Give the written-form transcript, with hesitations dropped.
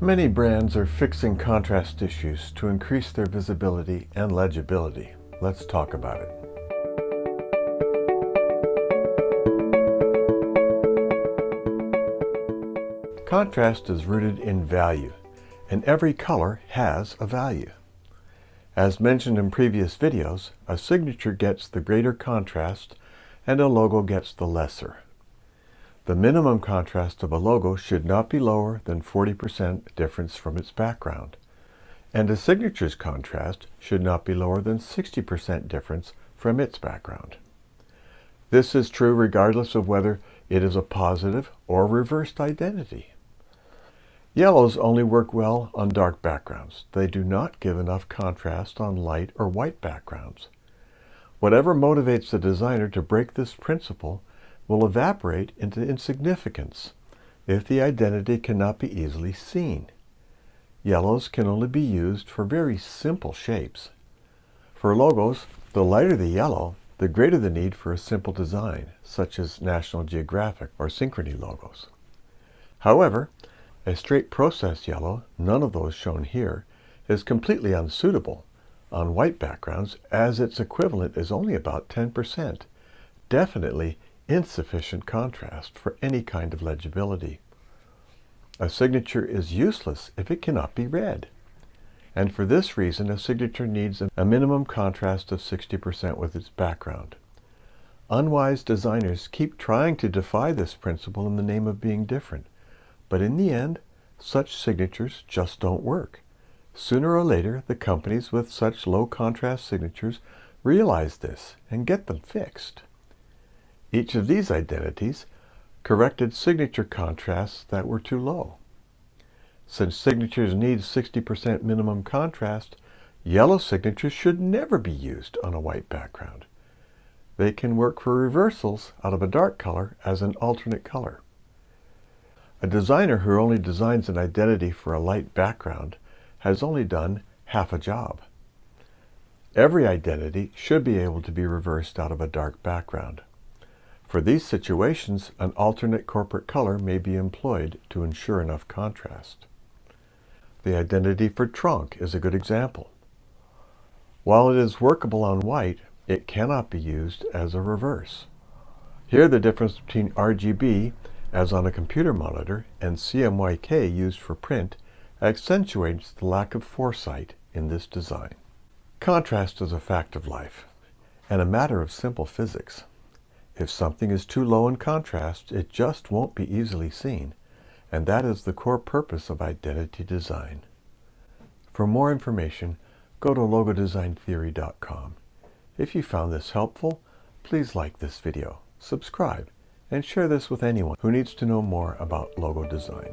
Many brands are fixing contrast issues to increase their visibility and legibility. Let's talk about it. Contrast is rooted in value, and every color has a value. As mentioned in previous videos, a signature gets the greater contrast and a logo gets the lesser. The minimum contrast of a logo should not be lower than 40% difference from its background, and a signature's contrast should not be lower than 60% difference from its background. This is true regardless of whether it is a positive or reversed identity. Yellows only work well on dark backgrounds. They do not give enough contrast on light or white backgrounds. Whatever motivates the designer to break this principle will evaporate into insignificance if the identity cannot be easily seen. Yellows can only be used for very simple shapes. For logos, the lighter the yellow, the greater the need for a simple design, such as National Geographic or Synchrony logos. However, a straight process yellow, none of those shown here, is completely unsuitable on white backgrounds as its equivalent is only about 10%, definitely insufficient contrast for any kind of legibility. A signature is useless if it cannot be read. And for this reason, a signature needs a minimum contrast of 60% with its background. Unwise designers keep trying to defy this principle in the name of being different, but in the end, such signatures just don't work. Sooner or later, the companies with such low contrast signatures realize this and get them fixed. Each of these identities corrected signature contrasts that were too low. Since signatures need 60% minimum contrast, yellow signatures should never be used on a white background. They can work for reversals out of a dark color as an alternate color. A designer who only designs an identity for a light background has only done half a job. Every identity should be able to be reversed out of a dark background. For these situations, an alternate corporate color may be employed to ensure enough contrast. The identity for trunk is a good example. While it is workable on white, it cannot be used as a reverse. Here the difference between RGB, as on a computer monitor, and CMYK used for print accentuates the lack of foresight in this design. Contrast is a fact of life, and a matter of simple physics. If something is too low in contrast, it just won't be easily seen, and that is the core purpose of identity design. For more information, go to logodesigntheory.com. If you found this helpful, please like this video, subscribe, and share this with anyone who needs to know more about logo design.